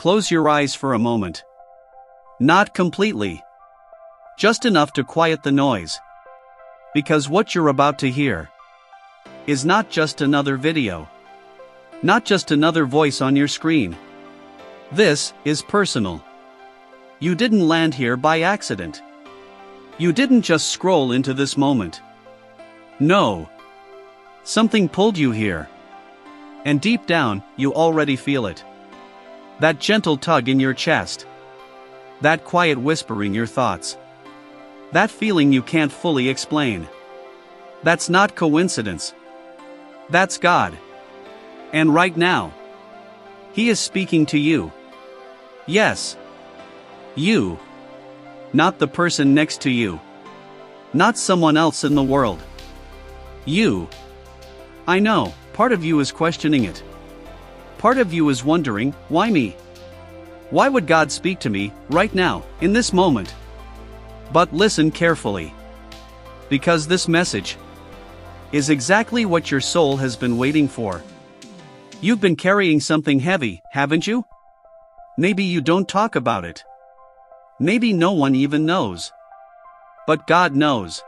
close your eyes for a moment. Not completely. Just enough to quiet the noise. Because what you're about to hear is not just another video. Not just another voice on your screen. This is personal. You didn't land here by accident. You didn't just scroll into this moment. No. Something pulled you here. And deep down, you already feel it. That gentle tug in your chest. That quiet whisper in your thoughts. That feeling you can't fully explain. That's not coincidence. That's God. And right now, He is speaking to you. Yes. You. Not the person next to you. Not someone else in the world. You. I know, part of you is questioning it. Part of you is wondering, why me? Why would God speak to me, right now, in this moment? But listen carefully. Because this message is exactly what your soul has been waiting for. You've been carrying something heavy, haven't you? Maybe you don't talk about it. Maybe no one even knows. But God knows.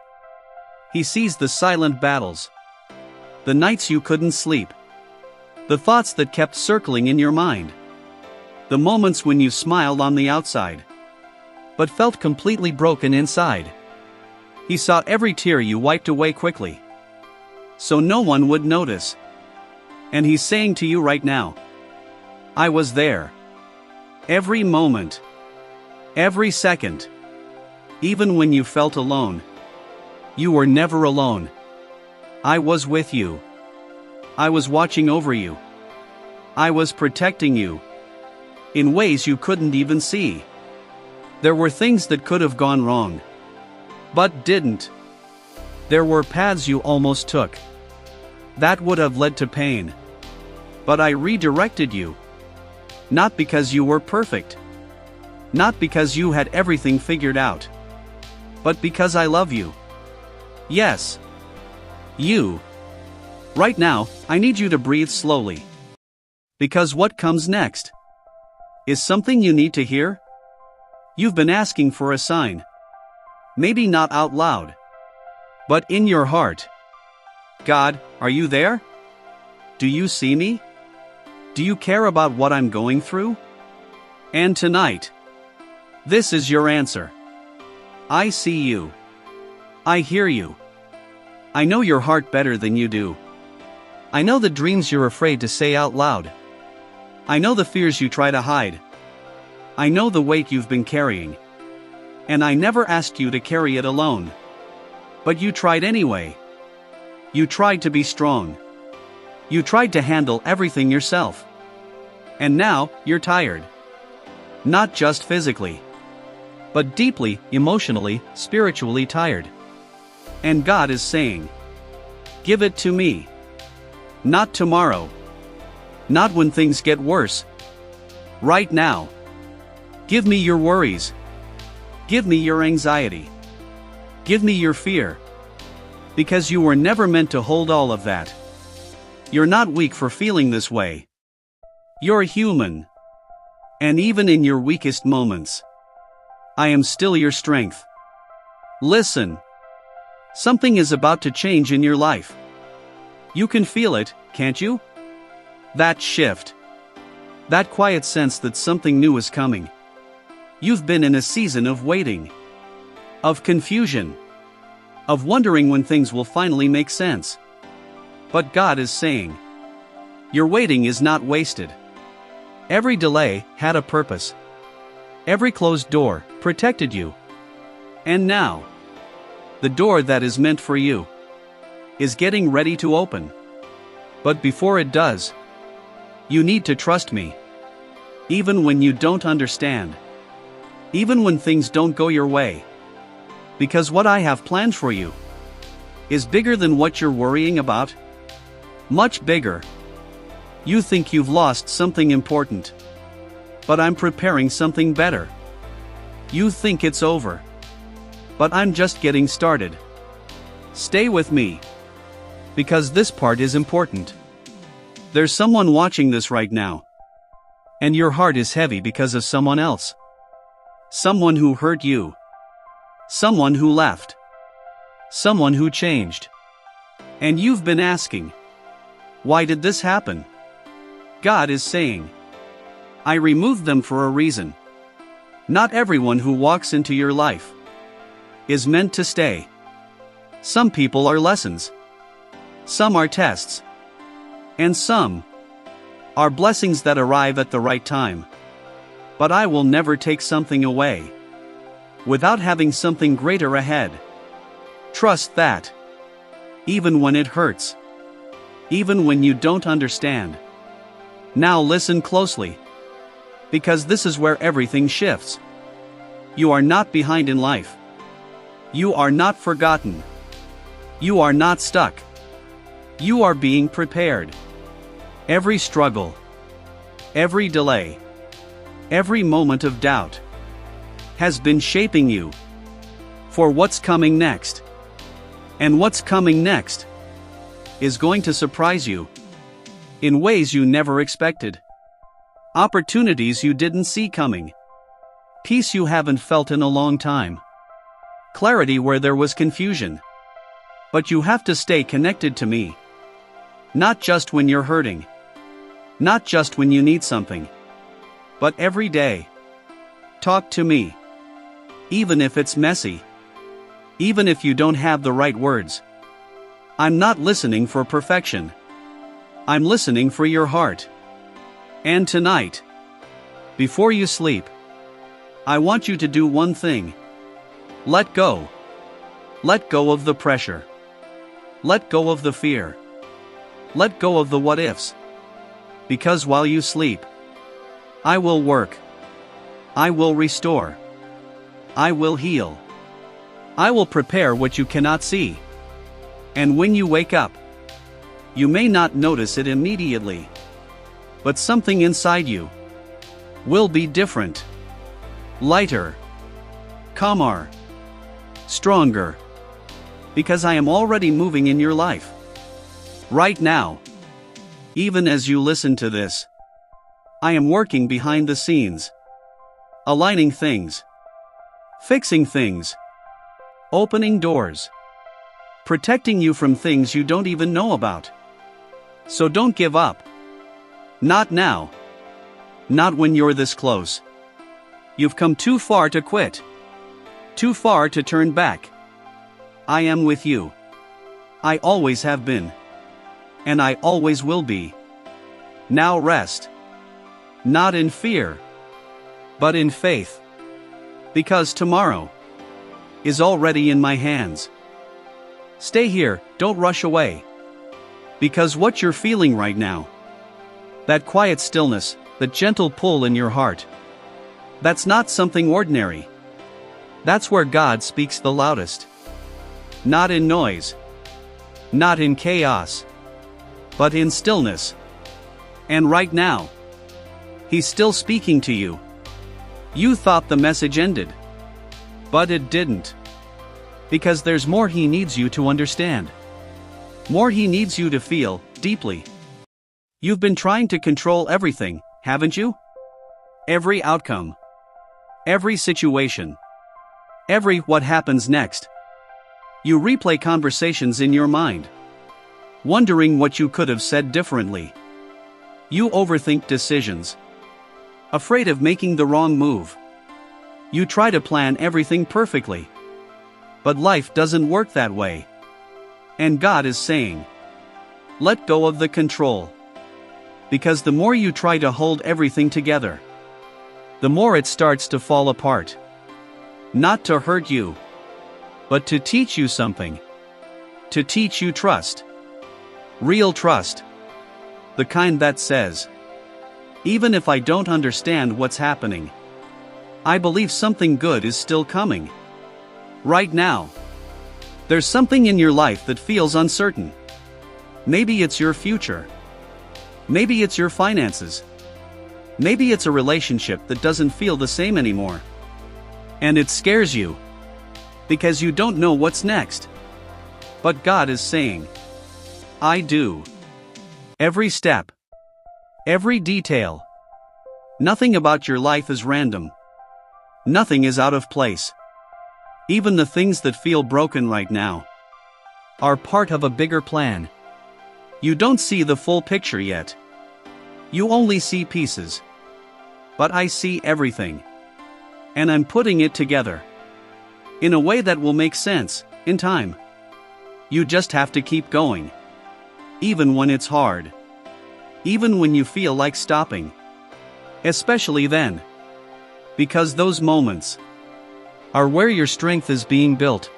He sees the silent battles. The nights you couldn't sleep. The thoughts that kept circling in your mind. The moments when you smiled on the outside, but felt completely broken inside. He saw every tear you wiped away quickly, so no one would notice. And He's saying to you right now, I was there. Every moment. Every second. Even when you felt alone. You were never alone. I was with you. I was watching over you. I was protecting you. In ways you couldn't even see. There were things that could have gone wrong, but didn't. There were paths you almost took that would have led to pain. But I redirected you. Not because you were perfect. Not because you had everything figured out. But because I love you. Yes. You. Right now, I need you to breathe slowly. Because what comes next is something you need to hear. You've been asking for a sign. Maybe not out loud, but in your heart. God, are you there? Do you see me? Do you care about what I'm going through? And tonight, this is your answer. I see you. I hear you. I know your heart better than you do. I know the dreams you're afraid to say out loud. I know the fears you try to hide. I know the weight you've been carrying. And I never asked you to carry it alone. But you tried anyway. You tried to be strong. You tried to handle everything yourself. And now, you're tired. Not just physically, but deeply, emotionally, spiritually tired. And God is saying, give it to me. Not tomorrow. Not when things get worse. Right now. Give me your worries. Give me your anxiety. Give me your fear. Because you were never meant to hold all of that. You're not weak for feeling this way. You're human. And even in your weakest moments, I am still your strength. Listen. Something is about to change in your life. You can feel it, can't you? That shift. That quiet sense that something new is coming. You've been in a season of waiting. Of confusion. Of wondering when things will finally make sense. But God is saying, your waiting is not wasted. Every delay had a purpose. Every closed door protected you. And now, the door that is meant for you is getting ready to open. But before it does, you need to trust me. Even when you don't understand. Even when things don't go your way. Because what I have planned for you is bigger than what you're worrying about. Much bigger. You think you've lost something important. But I'm preparing something better. You think it's over. But I'm just getting started. Stay with me. Because this part is important. There's someone watching this right now. And your heart is heavy because of someone else. Someone who hurt you. Someone who left. Someone who changed. And you've been asking, why did this happen? God is saying, I removed them for a reason. Not everyone who walks into your life is meant to stay. Some people are lessons. Some are tests. And some are blessings that arrive at the right time. But I will never take something away without having something greater ahead. Trust that. Even when it hurts. Even when you don't understand. Now listen closely. Because this is where everything shifts. You are not behind in life. You are not forgotten. You are not stuck. You are being prepared. Every struggle, every delay, every moment of doubt has been shaping you for what's coming next. And what's coming next is going to surprise you in ways you never expected. Opportunities you didn't see coming. Peace you haven't felt in a long time. Clarity where there was confusion. But you have to stay connected to me. Not just when you're hurting. Not just when you need something. But every day. Talk to me. Even if it's messy. Even if you don't have the right words. I'm not listening for perfection. I'm listening for your heart. And tonight, before you sleep, I want you to do one thing. Let go. Let go of the pressure. Let go of the fear. Let go of the what ifs. Because while you sleep, I will work. I will restore. I will heal. I will prepare what you cannot see. And when you wake up, you may not notice it immediately. But something inside you will be different. Lighter. Calmer. Stronger. Because I am already moving in your life. Right now. Even as you listen to this, I am working behind the scenes. Aligning things. Fixing things. Opening doors. Protecting you from things you don't even know about. So don't give up. Not now. Not when you're this close. You've come too far to quit. Too far to turn back. I am with you. I always have been. And I always will be. Now rest. Not in fear, but in faith. Because tomorrow is already in my hands. Stay here, don't rush away. Because what you're feeling right now, that quiet stillness, that gentle pull in your heart, that's not something ordinary. That's where God speaks the loudest. Not in noise. Not in chaos. But in stillness. And right now, He's still speaking to you. You thought the message ended. But it didn't. Because there's more He needs you to understand. More He needs you to feel, deeply. You've been trying to control everything, haven't you? Every outcome. Every situation. Every what happens next. You replay conversations in your mind. Wondering what you could have said differently. You overthink decisions. Afraid of making the wrong move. You try to plan everything perfectly. But life doesn't work that way. And God is saying, let go of the control. Because the more you try to hold everything together, the more it starts to fall apart. Not to hurt you, but to teach you something. To teach you trust. Real trust. The kind that says, even if I don't understand what's happening, I believe something good is still coming. Right now. There's something in your life that feels uncertain. Maybe it's your future. Maybe it's your finances. Maybe it's a relationship that doesn't feel the same anymore. And it scares you. Because you don't know what's next. But God is saying, I do. Every step. Every detail. Nothing about your life is random. Nothing is out of place. Even the things that feel broken right now are part of a bigger plan. You don't see the full picture yet. You only see pieces. But I see everything. And I'm putting it together in a way that will make sense in time. You just have to keep going. Even when it's hard. Even when you feel like stopping. Especially then. Because those moments are where your strength is being built.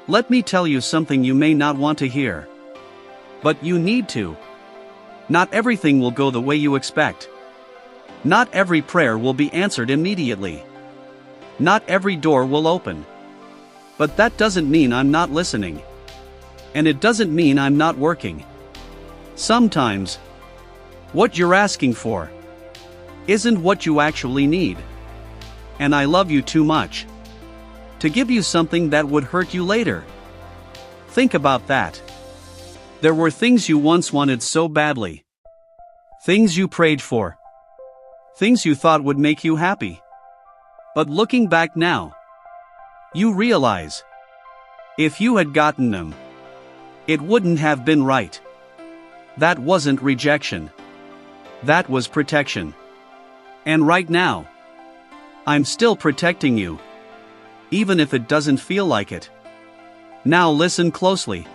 Let me tell you something you may not want to hear. But you need to. Not everything will go the way you expect. Not every prayer will be answered immediately. Not every door will open. But that doesn't mean I'm not listening. And it doesn't mean I'm not working. Sometimes, what you're asking for isn't what you actually need. And I love you too much to give you something that would hurt you later. Think about that. There were things you once wanted so badly. Things you prayed for. Things you thought would make you happy. But looking back now, you realize, if you had gotten them, it wouldn't have been right. That wasn't rejection. That was protection. And right now, I'm still protecting you. Even if it doesn't feel like it. Now listen closely.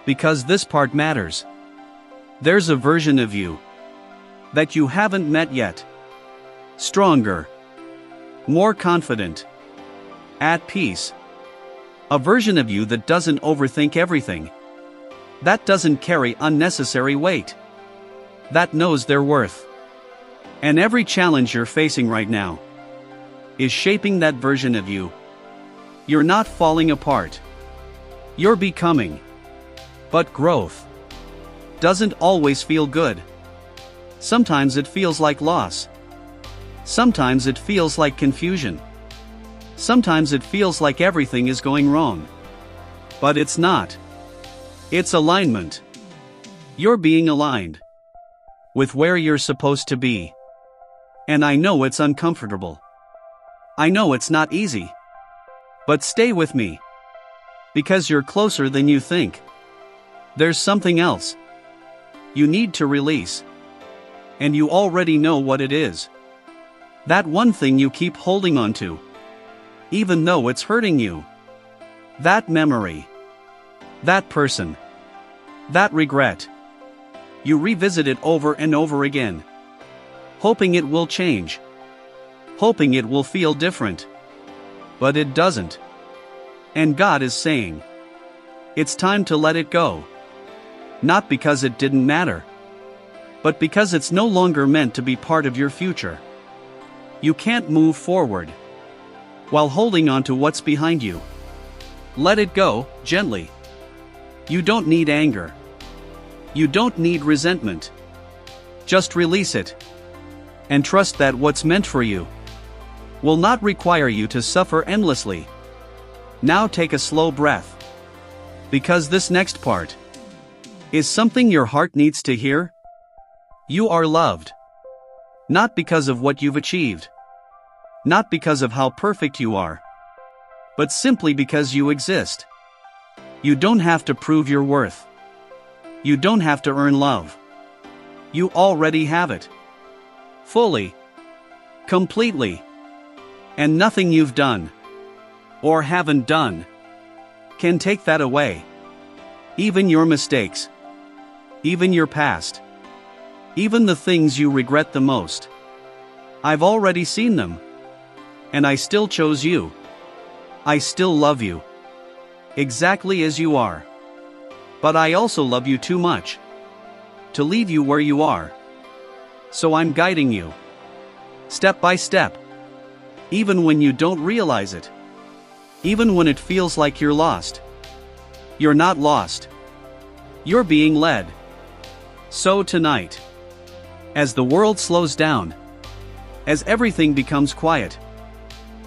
Because this part matters. There's a version of you that you haven't met yet. Stronger. More confident. At peace. A version of you that doesn't overthink everything. That doesn't carry unnecessary weight. That knows their worth. And every challenge you're facing right now is shaping that version of you. You're not falling apart. You're becoming. But growth doesn't always feel good. Sometimes it feels like loss. Sometimes it feels like confusion. Sometimes it feels like everything is going wrong. But it's not. It's alignment. You're being aligned with where you're supposed to be. And I know it's uncomfortable. I know it's not easy. But stay with me. Because you're closer than you think. There's something else you need to release. And you already know what it is. That one thing you keep holding on to. Even though it's hurting you. That memory. That person. That regret. You revisit it over and over again. Hoping it will change. Hoping it will feel different. But it doesn't. And God is saying, it's time to let it go. Not because it didn't matter. But because it's no longer meant to be part of your future. You can't move forward while holding on to what's behind you. Let it go, gently. You don't need anger. You don't need resentment. Just release it. And trust that what's meant for you will not require you to suffer endlessly. Now take a slow breath. Because this next part is something your heart needs to hear. You are loved. Not because of what you've achieved. Not because of how perfect you are. But simply because you exist. You don't have to prove your worth. You don't have to earn love. You already have it. Fully. Completely. And nothing you've done or haven't done can take that away. Even your mistakes. Even your past. Even the things you regret the most. I've already seen them. And I still chose you. I still love you. Exactly as you are. But I also love you too much to leave you where you are. So I'm guiding you. Step by step. Even when you don't realize it. Even when it feels like you're lost. You're not lost. You're being led. So tonight, as the world slows down, as everything becomes quiet,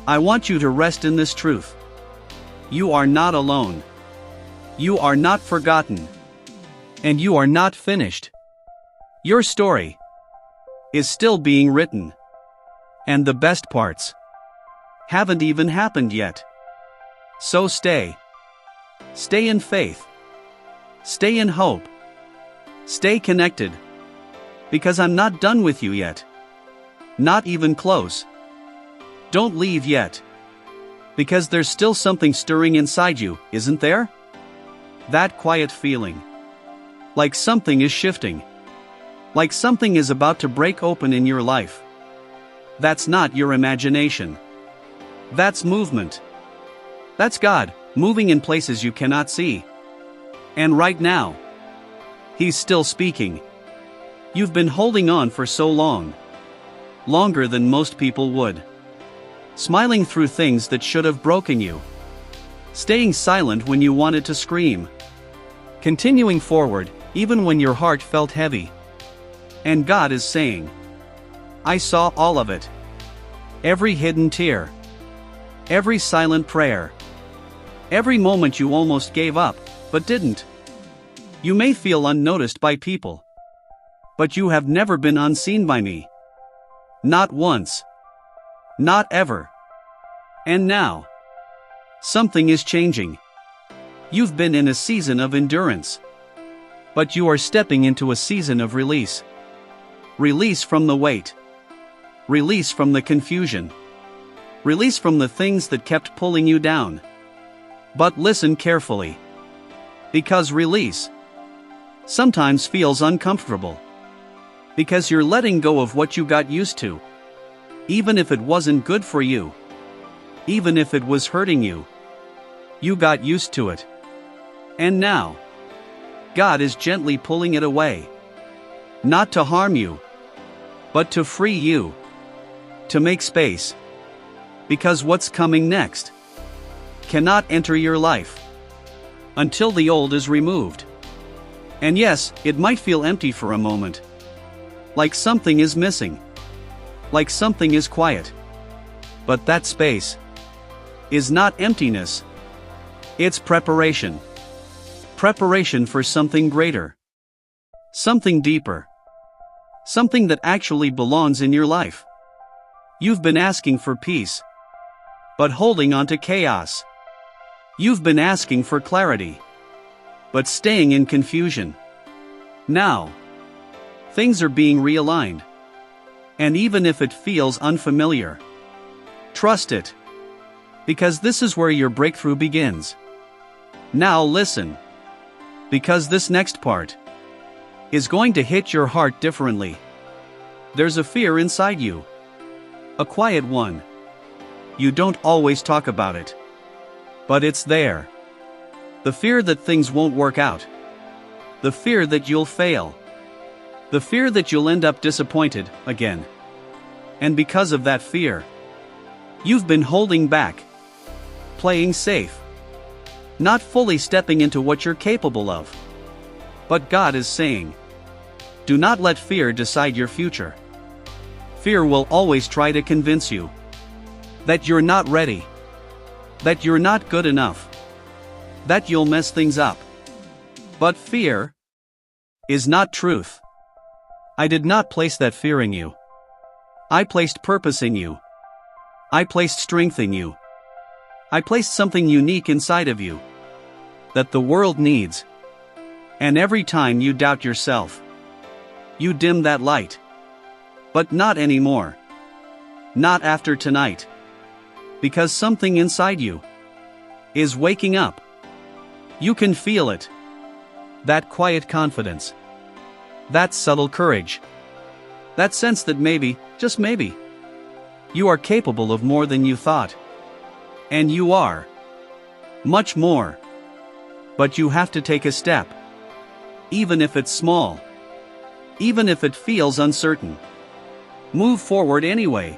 I want you to rest in this truth. You are not alone. You are not forgotten. And you are not finished. Your story, is still being written. And the best parts haven't even happened yet. So stay. Stay in faith. Stay in hope. Stay connected. Because I'm not done with you yet. Not even close. Don't leave yet. Because there's still something stirring inside you, isn't there? That quiet feeling. Like something is shifting. Like something is about to break open in your life. That's not your imagination. That's movement. That's God, moving in places you cannot see. And right now, He's still speaking. You've been holding on for so long. Longer than most people would. Smiling through things that should have broken you. Staying silent when you wanted to scream. Continuing forward, even when your heart felt heavy. And God is saying, I saw all of it. Every hidden tear. Every silent prayer. Every moment you almost gave up, but didn't. You may feel unnoticed by people. But you have never been unseen by me. Not once. Not ever. And now, something is changing. You've been in a season of endurance. But you are stepping into a season of release. Release from the weight. Release from the confusion. Release from the things that kept pulling you down. But listen carefully. Because release sometimes feels uncomfortable. Because you're letting go of what you got used to. Even if it wasn't good for you. Even if it was hurting you. You got used to it. And now, God is gently pulling it away. Not to harm you, but to free you. To make space. Because what's coming next cannot enter your life until the old is removed. And yes, it might feel empty for a moment. Like something is missing. Like something is quiet. But that space is not emptiness. It's preparation. Preparation for something greater. Something deeper. Something that actually belongs in your life. You've been asking for peace, but holding on to chaos. You've been asking for clarity, but staying in confusion. Now, things are being realigned. And even if it feels unfamiliar, trust it. Because this is where your breakthrough begins. Now listen. Because this next part is going to hit your heart differently. There's a fear inside you. A quiet one. You don't always talk about it. But it's there. The fear that things won't work out. The fear that you'll fail. The fear that you'll end up disappointed again. And because of that fear, you've been holding back. Playing safe. Not fully stepping into what you're capable of. But God is saying, do not let fear decide your future. Fear will always try to convince you that you're not ready. That you're not good enough. That you'll mess things up. But fear is not truth. I did not place that fear in you. I placed purpose in you. I placed strength in you. I placed something unique inside of you that the world needs. And every time you doubt yourself, you dim that light. But not anymore. Not after tonight. Because something inside you is waking up. You can feel it. That quiet confidence. That subtle courage. That sense that maybe, just maybe, you are capable of more than you thought. And you are. Much more. But you have to take a step. Even if it's small. Even if it feels uncertain. Move forward anyway.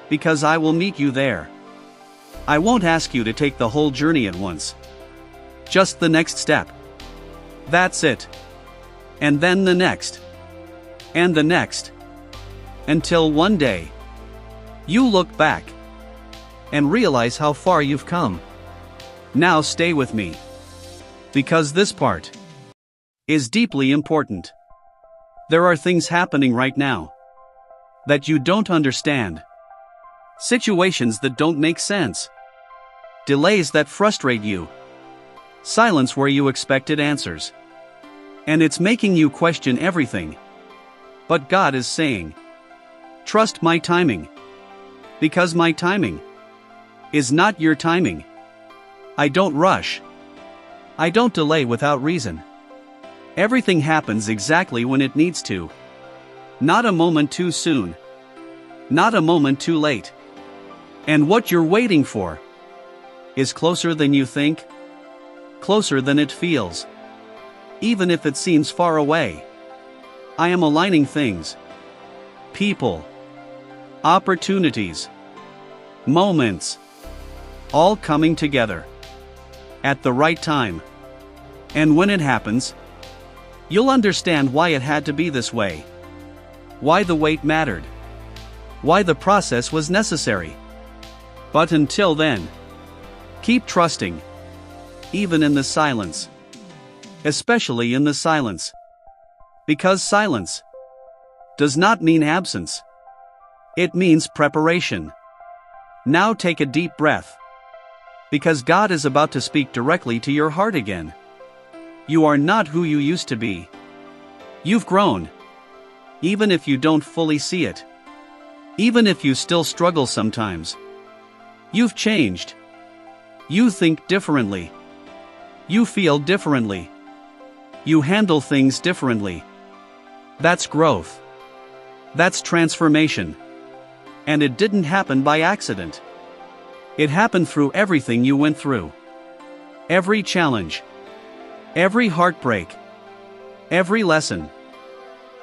Because I will meet you there. I won't ask you to take the whole journey at once. Just the next step. That's it. And then the next. And the next. Until one day, you look back and realize how far you've come. Now stay with me. Because this part is deeply important. There are things happening right now that you don't understand, situations that don't make sense, delays that frustrate you, silence where you expected answers. And it's making you question everything. But God is saying, trust my timing. Because my timing is not your timing. I don't rush. I don't delay without reason. Everything happens exactly when it needs to. Not a moment too soon. Not a moment too late. And what you're waiting for is closer than you think, closer than it feels. Even if it seems far away. I am aligning things, people, opportunities, moments, all coming together at the right time. And when it happens, you'll understand why it had to be this way, why the wait mattered, why the process was necessary. But until then, keep trusting, even in the silence. Especially in the silence. Because silence does not mean absence. It means preparation. Now take a deep breath. Because God is about to speak directly to your heart again. You are not who you used to be. You've grown. Even if you don't fully see it. Even if you still struggle sometimes. You've changed. You think differently. You feel differently. You handle things differently. That's growth. That's transformation. And it didn't happen by accident. It happened through everything you went through. Every challenge. Every heartbreak. Every lesson.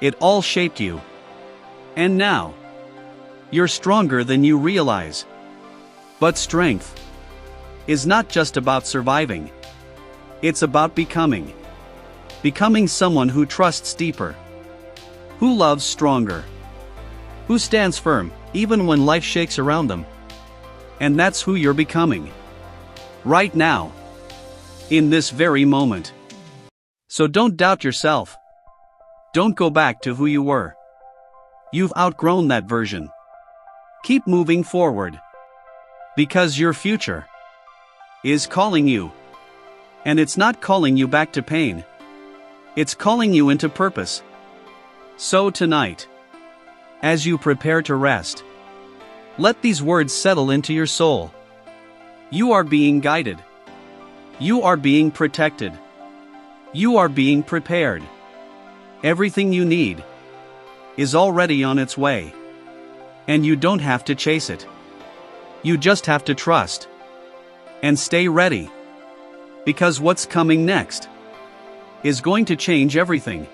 It all shaped you. And now, you're stronger than you realize. But strength is not just about surviving. It's about becoming. Becoming someone who trusts deeper. Who loves stronger. Who stands firm, even when life shakes around them. And that's who you're becoming. Right now. In this very moment. So don't doubt yourself. Don't go back to who you were. You've outgrown that version. Keep moving forward. Because your future is calling you. And it's not calling you back to pain. It's calling you into purpose. So tonight, as you prepare to rest, let these words settle into your soul. You are being guided. You are being protected. You are being prepared. Everything you need is already on its way. And you don't have to chase it. You just have to trust. And stay ready. Because what's coming next is going to change everything.